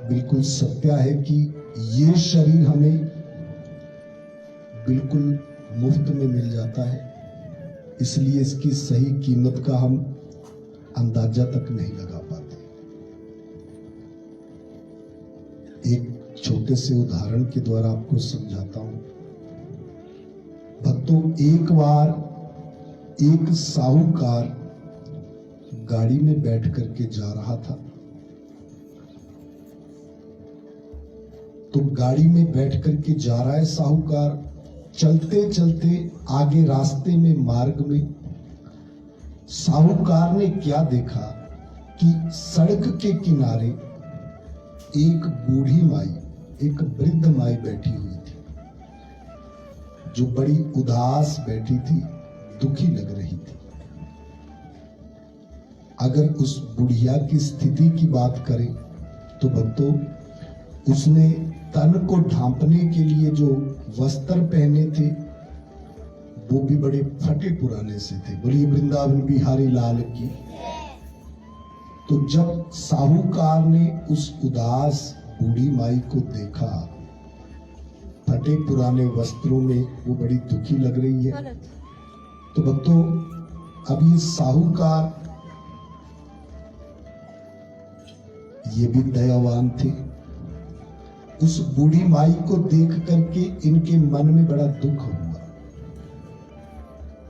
बिल्कुल सत्य है कि ये शरीर हमें बिल्कुल मुफ्त में मिल जाता है, इसलिए इसकी सही कीमत का हम अंदाजा तक नहीं लगा पाते। एक छोटे से उदाहरण के द्वारा आपको समझाता हूं। भक्तों, एक बार एक साहूकार गाड़ी में बैठ करके जा रहा था। तो गाड़ी में बैठ करके जा रहा है साहूकार। चलते चलते आगे रास्ते में, मार्ग में साहूकार ने क्या देखा कि सड़क के किनारे एक बूढ़ी माई, एक वृद्ध माई बैठी हुई थी, जो बड़ी उदास बैठी थी, दुखी लग रही थी। अगर उस बुढ़िया की स्थिति की बात करें तो भक्तों, उसने तन को ढांपने के लिए जो वस्त्र पहने थे वो भी बड़े फटे पुराने से थे। बोलिए वृंदावन बिहारी लाल की। तो जब साहूकार ने उस उदास बूढ़ी माई को देखा, फटे पुराने वस्त्रों में, वो बड़ी दुखी लग रही है। तो भक्तों, अब ये साहूकार ये भी दयावान थे। उस बूढ़ी माई को देख करके इनके मन में बड़ा दुख हुआ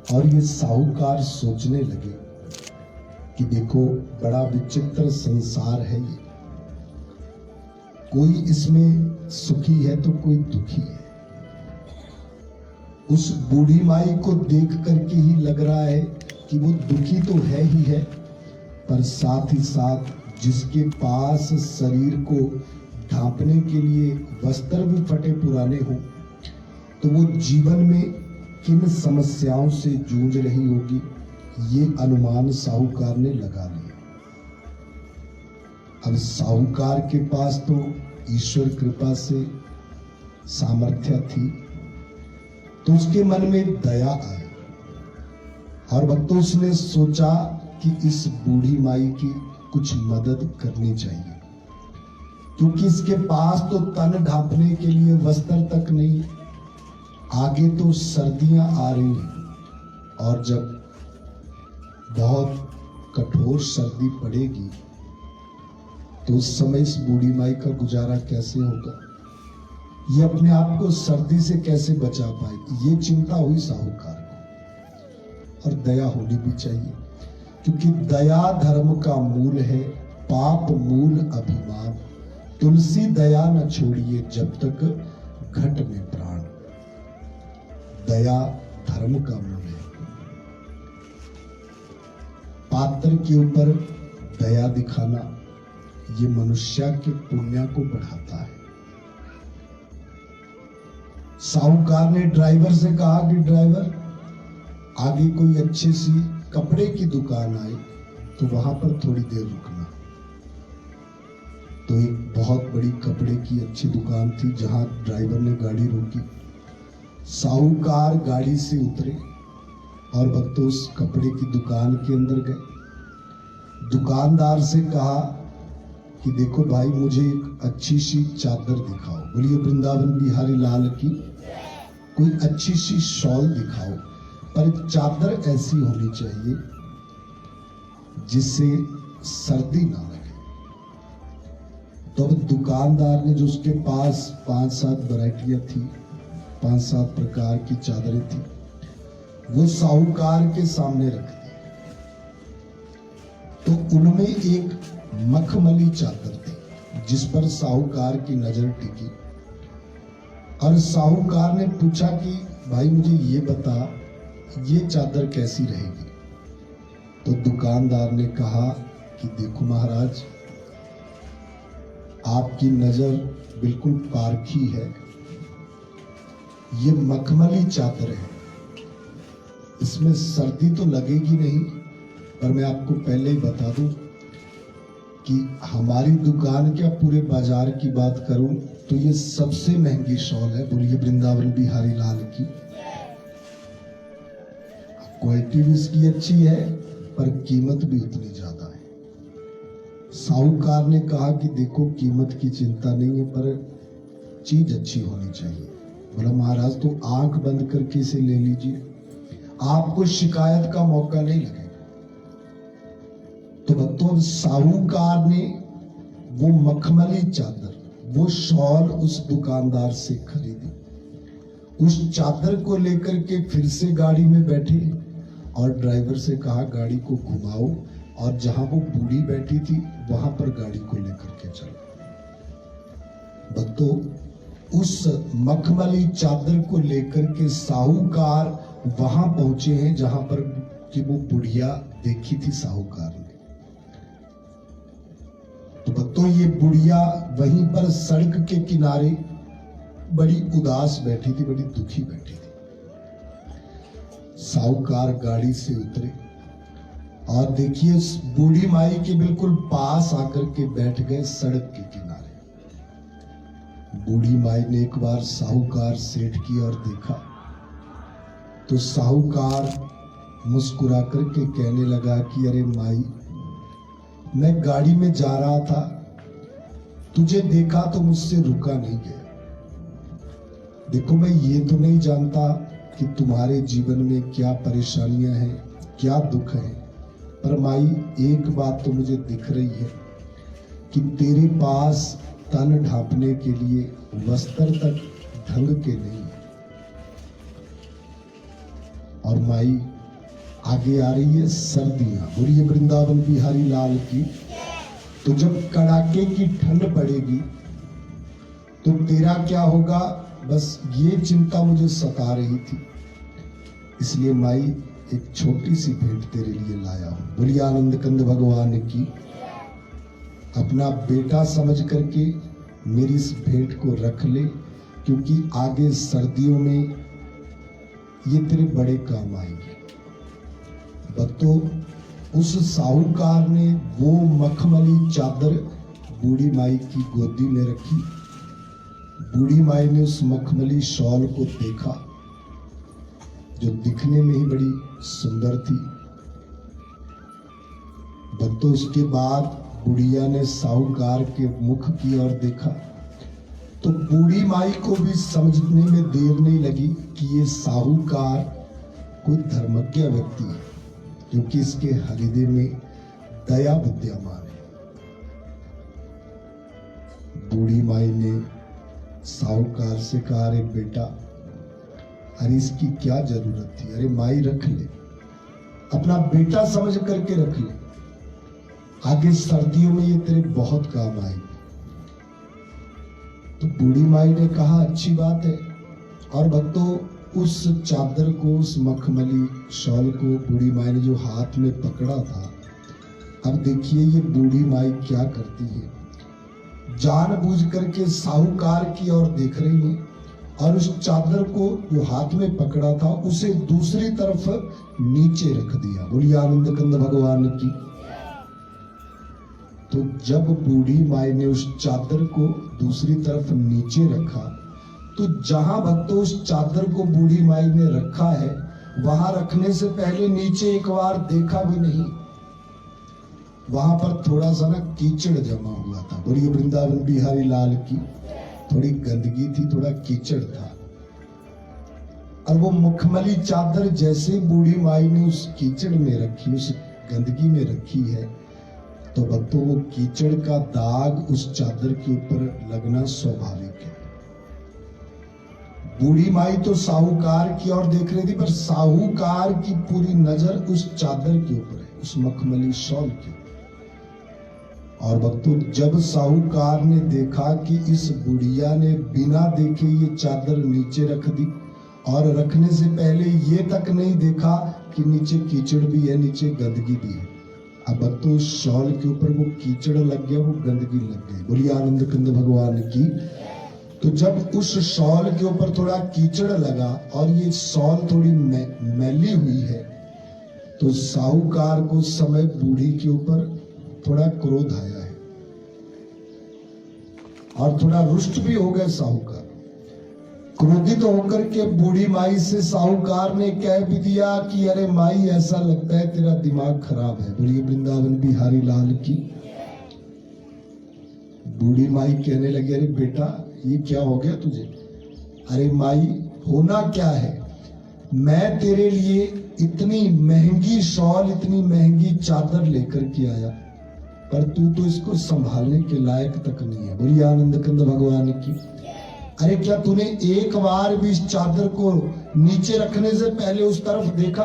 और ये साहूकार सोचने लगे कि देखो, बड़ा विचित्र संसार है ये, कोई इसमें सुखी है तो कोई दुखी है। उस बूढ़ी माई को देख करके ही लग रहा है कि वो दुखी तो है ही है, पर साथ ही साथ जिसके पास शरीर को ढांपने के लिए वस्त्र भी फटे पुराने हो, तो वो जीवन में किन समस्याओं से जूझ रही होगी, ये अनुमान साहूकार ने लगा लिया। अब साहूकार के पास तो ईश्वर कृपा से सामर्थ्य थी, तो उसके मन में दया आई और भक्तों, उसने सोचा कि इस बूढ़ी माई की कुछ मदद करनी चाहिए, क्योंकि इसके पास तो तन ढांपने के लिए वस्त्र तक नहीं, आगे तो सर्दियां आ रही हैं और जब बहुत कठोर सर्दी पड़ेगी तो उस समय इस बूढ़ी माई का गुजारा कैसे होगा, ये अपने आप को सर्दी से कैसे बचा पाएगी, ये चिंता हुई साहूकार को। और दया होनी भी चाहिए, क्योंकि दया धर्म का मूल है, पाप मूल अभिमान, तुलसी दया न छोड़िए जब तक घट में प्राण। दया धर्म का मूल है। पात्र के ऊपर दया दिखाना ये मनुष्य के पुण्य को बढ़ाता है। साहूकार ने ड्राइवर से कहा कि ड्राइवर, आगे कोई अच्छी सी कपड़े की दुकान आई तो वहां पर थोड़ी देर रुकना। तो एक बहुत बड़ी कपड़े की अच्छी दुकान थी जहां ड्राइवर ने गाड़ी रोकी। साहूकार गाड़ी से उतरे और भक्तों उस कपड़े की दुकान के अंदर गए। दुकानदार से कहा कि देखो भाई, मुझे एक अच्छी सी चादर दिखाओ। बोलिए वृंदावन बिहारी लाल की। कोई अच्छी सी शॉल दिखाओ, पर चादर ऐसी होनी चाहिए जिससे सर्दी ना लगे। तो अब दुकानदार ने, जो उसके पास 5-7 वैरायटियां थी, 5-7 प्रकार की चादरें थी, वो साहूकार के सामने रख दी। तो उनमें एक मखमली चादर थी जिस पर साहूकार की नजर टिकी और साहूकार ने पूछा कि भाई मुझे ये बता, ये चादर कैसी रहेगी। तो दुकानदार ने कहा कि देखो महाराज, आपकी नजर बिल्कुल पारखी है, ये मखमली चादर है, इसमें सर्दी तो लगेगी नहीं, पर मैं आपको पहले ही बता दूं कि हमारी दुकान, क्या पूरे बाजार की बात करूं तो ये सबसे महंगी शॉल है। बोलिए वृंदावन बिहारी लाल की। क्वालिटी भी इसकी अच्छी है, पर कीमत भी उतनी ज्यादा है। साहूकार ने कहा कि देखो कीमत की चिंता नहीं है, पर चीज अच्छी होनी चाहिए। बोला महाराज तो आंख बंद करके इसे ले लीजिए, आपको शिकायत का मौका नहीं लगेगा। तो भक्तों, साहूकार ने वो मखमली चादर, वो शॉल उस दुकानदार से खरीदी। उस चादर को लेकर के फिर से गाड़ी में बैठे और ड्राइवर से कहा गाड़ी को घुमाओ और जहां वो बूढ़ी बैठी थी वहां पर गाड़ी को लेकर के चलो। भक्तों, उस मखमली चादर को लेकर के साहूकार वहां पहुंचे हैं जहां पर कि वो बुढ़िया देखी थी साहूकार ने। तो भक्तों, ये बुढ़िया वहीं पर सड़क के किनारे बड़ी उदास बैठी थी, बड़ी दुखी बैठी थी। साहूकार गाड़ी से उतरे और देखिए बूढ़ी माई के बिल्कुल पास आकर के बैठ गए सड़क के किनारे। बूढ़ी माई ने एक बार साहूकार सेठ की ओर देखा तो साहूकार मुस्कुरा करके कहने लगा कि अरे माई, मैं गाड़ी में जा रहा था, तुझे देखा तो मुझसे रुका नहीं गया। देखो, मैं ये तो नहीं जानता कि तुम्हारे जीवन में क्या परेशानियां हैं, क्या दुख है, पर माई एक बात तो मुझे दिख रही है कि तेरे पास तन ढांपने के लिए वस्त्र तक ढंग के नहीं है। और माई आगे आ रही है सर्दियां, बोलिए वृंदावन बिहारी लाल की। तो जब कड़ाके की ठंड पड़ेगी तो तेरा क्या होगा, बस ये चिंता मुझे सता रही थी। इसलिए माई एक छोटी सी भेंट तेरे लिए लाया हूं। बोलिए आनंद कंद भगवान की। अपना बेटा समझ करके मेरी इस भेंट को रख ले, क्योंकि आगे सर्दियों में ये तेरे बड़े काम आएंगे। भक्तों, उस साहूकार ने वो मखमली चादर बूढ़ी माई की गोदी में रखी। बूढ़ी माई ने उस मखमली शॉल को देखा जो दिखने में ही बड़ी सुंदर थी। भक्तों, उसके बाद बुढ़िया ने साहूकार के मुख की ओर देखा तो बूढ़ी माई को भी समझने में देर नहीं लगी कि ये साहूकार कोई धर्मज्ञ व्यक्ति है, क्योंकि इसके हृदय में दया विद्यमान है। बूढ़ी माई ने साहूकार से कहा, अरे बेटा, अरे इसकी क्या जरूरत थी, अरे माई रख ले, अपना बेटा समझ करके रख ले, आगे सर्दियों में ये तेरे बहुत काम आएगी। तो बूढ़ी माई ने कहा अच्छी बात है। और भक्तों, उस चादर को, उस मखमली शॉल को बूढ़ी माई ने जो हाथ में पकड़ा था, अब देखिए ये बूढ़ी माई क्या करती है, जानबूझ करके साहूकार की ओर देख रही है और उस चादर को जो हाथ में पकड़ा था उसे दूसरी तरफ नीचे रख दिया। बोलिए आनंद कंद भगवान की। तो जब बूढ़ी माई ने उस चादर को दूसरी तरफ नीचे रखा तो जहां भक्तों उस चादर को बूढ़ी माई ने रखा है, वहां रखने से पहले नीचे एक बार देखा भी नहीं, वहां पर थोड़ा सा ना कीचड़ जमा हुआ था। बोलिए वृंदावन बिहारी लाल की। थोड़ी गंदगी थी, थोड़ा कीचड़ था। और वो मखमली चादर जैसे बूढ़ी माई ने उस कीचड़ में रखी, उस गंदगी में रखी है, तो भक्तों वो कीचड़ का दाग उस चादर के ऊपर लगना स्वाभाविक है। बूढ़ी माई तो साहूकार की ओर देख रही थी, पर साहूकार की पूरी नजर उस चादर के ऊपर है, उस मखमली शॉल के ऊपर। और भक्तों, जब साहूकार ने देखा कि इस बुढ़िया ने बिना देखे ये चादर नीचे रख दी और रखने से पहले ये तक नहीं देखा कि नीचे कीचड़ भी है, नीचे गंदगी भी है, अब भक्तों शॉल के ऊपर वो कीचड़ लग गया, वो गंदगी लग गई। बोलिए आनंद कंद भगवान की। तो जब उस शॉल के ऊपर थोड़ा कीचड़ लगा और ये शॉल थोड़ी मैली हुई है, तो साहूकार को उस समय बूढ़ी के ऊपर थोड़ा क्रोध आया है और थोड़ा रुष्ट भी हो गए साहूकार। क्रोधित होकर के बूढ़ी माई से साहूकार ने कह भी दिया कि अरे माई, ऐसा लगता है तेरा दिमाग खराब है। बोलिए वृंदावन बिहारी लाल की। बूढ़ी माई कहने लगी, अरे बेटा ये क्या हो गया तुझे? अरे माई, होना क्या है, मैं तेरे लिए इतनी महंगी शॉल, इतनी महंगी चादर लेकर के आया, पर तू तो इसको संभालने के लायक तक नहीं है। बोलिए आनंद कंद भगवान की। अरे क्या तूने एक बार भी इस चादर को नीचे रखने से पहले उस तरफ देखा?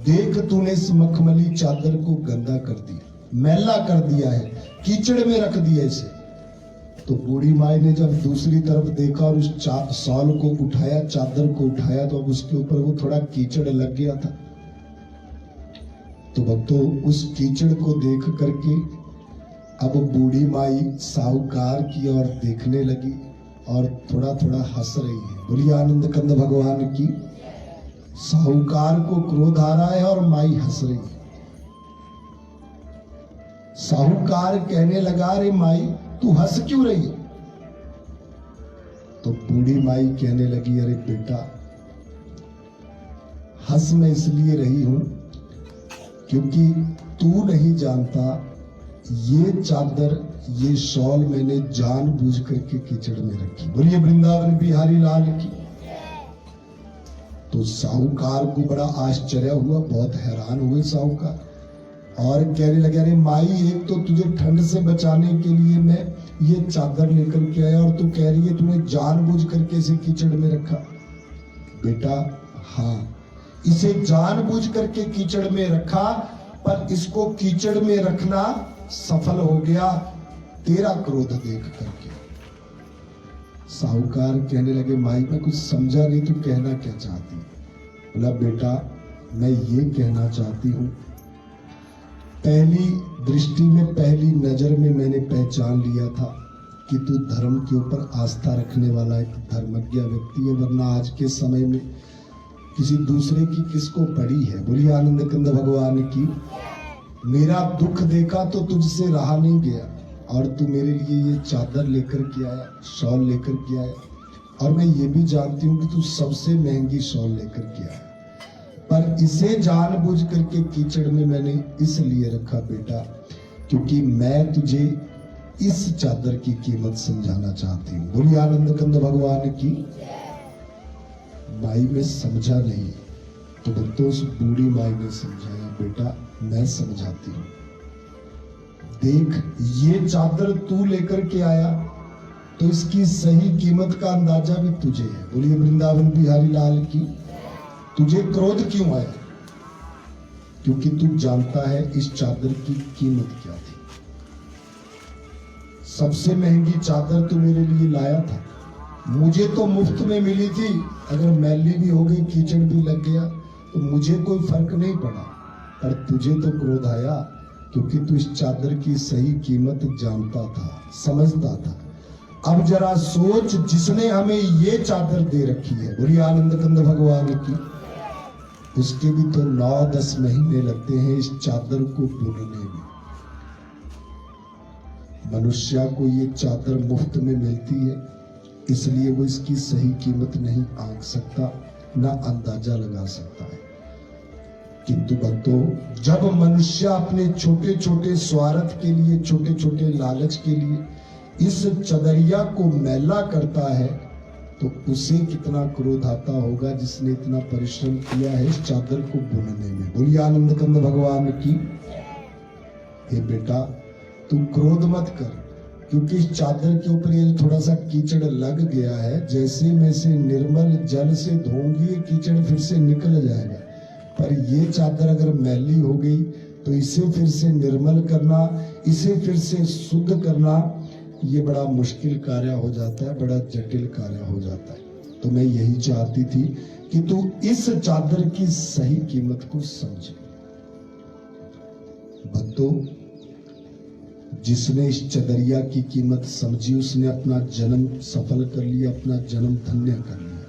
देख, तूने इस मखमली चादर को गंदा कर दिया, मैला कर दिया है, कीचड़ में रख दिया इसे। तो बूढ़ी माई ने जब दूसरी तरफ देखा और उस शॉल को उठाया, चादर को उठाया, तो अब उसके ऊपर वो थोड़ा कीचड़ लग गया था। तो भक्तों, उस कीचड़ को देख करके अब बूढ़ी माई साहूकार की ओर देखने लगी और थोड़ा थोड़ा हंस रही है। बोलिए आनंद कंद भगवान की। साहूकार को क्रोध आ रहा है और माई हंस रही है। साहूकार कहने लगा, अरे माई तू हंस क्यों रही है? तो बूढ़ी माई कहने लगी, अरे बेटा, हंस मैं इसलिए रही हूं क्योंकि तू नहीं जानता, ये चादर, ये शॉल मैंने जानबूझ करके कीचड़ में रखी। बोलिए वृंदावन बिहारी लाल की। तो साहूकार को बड़ा आश्चर्य हुआ, बहुत हैरान हुए साहूकार, और कहने लगे, अरे माई, एक तो तुझे ठंड से बचाने के लिए मैं ये चादर लेकर के आया और तू कह रही है तूने जानबूझ करके इसे कीचड़ में रखा। बेटा हाँ, इसे जानबूझ करके कीचड़ में रखा, पर इसको कीचड़ में रखना सफल हो गया तेरा क्रोध देख करके। साहूकार कहने लगे, माई मैं कुछ समझा नहीं, तू कहना क्या चाहती? बोला, बेटा मैं ये कहना चाहती हूं, पहली दृष्टि में, पहली नजर में मैंने पहचान लिया था कि तू धर्म के ऊपर आस्था रखने वाला एक धर्मज्ञ व्यक्ति है, वरना आज के समय में किसी दूसरे की किसको पड़ी है। बोलिए आनंद कंद भगवान की। मेरा दुख देखा तो तुझसे रहा नहीं गया और तू मेरे लिए ये चादर लेकर के आया, शॉल लेकर के आया, और मैं ये भी जानती हूँ कि तू सबसे महंगी शॉल लेकर के आया, पर इसे जानबूझ करके कीचड़ में मैंने इसलिए रखा बेटा क्योंकि मैं तुझे इस चादर की कीमत समझाना चाहती हूँ। बोलिए आनंद कंद भगवान की। माई में समझा नहीं, तो भक्तों उस बूढ़ी माई ने समझाया, बेटा मैं समझाती हूँ, देख ये चादर तू लेकर के आया तो इसकी सही कीमत का अंदाजा भी तुझे है। बोलिए वृंदावन बिहारी लाल की। तुझे क्रोध क्यों आया? क्योंकि तू जानता है इस चादर की कीमत क्या थी। सबसे महंगी चादर तू मेरे लिए लाया था, मुझे तो मुफ्त में मिली थी, अगर मैली भी हो गई, कीचड़ भी लग गया तो मुझे कोई फर्क नहीं पड़ा, पर तुझे तो क्रोध आया क्योंकि तू इस चादर की सही कीमत जानता था, समझता था। अब जरा सोच, जिसने हमें ये चादर दे रखी है, बोलिए आनंद कंद भगवान की, उसके भी तो 9-10 महीने लगते हैं इस चादर को बुनने में। मनुष्य को ये चादर मुफ्त में मिलती है, इसलिए वो इसकी सही कीमत नहीं आंक सकता, ना अंदाजा लगा सकता है। किंतु भक्तों, जब मनुष्य अपने छोटे छोटे स्वार्थ के लिए, छोटे छोटे लालच के लिए इस चदरिया को मैला करता है, तो उसे कितना क्रोध आता होगा जिसने इतना परिश्रम किया है इस चादर को बुनने में। बोलिए आनंद कंद भगवान की। हे बेटा, तू क्रोध मत कर, क्योंकि इस चादर के ऊपर ये थोड़ा सा कीचड़ लग गया है, जैसे मैं इसे निर्मल जल से धोऊंगी ये कीचड़ फिर से निकल जाएगा, पर ये चादर अगर मैली हो गई तो इसे फिर से निर्मल करना, इसे फिर से शुद्ध करना, ये बड़ा मुश्किल कार्य हो जाता है, बड़ा जटिल कार्य हो जाता है। तो मैं यही चाहती थी कि तू इस चादर की सही कीमत को समझे। भक्तों, जिसने इस चदरिया की कीमत समझी, उसने अपना जन्म सफल कर लिया, अपना जन्म धन्य कर लिया।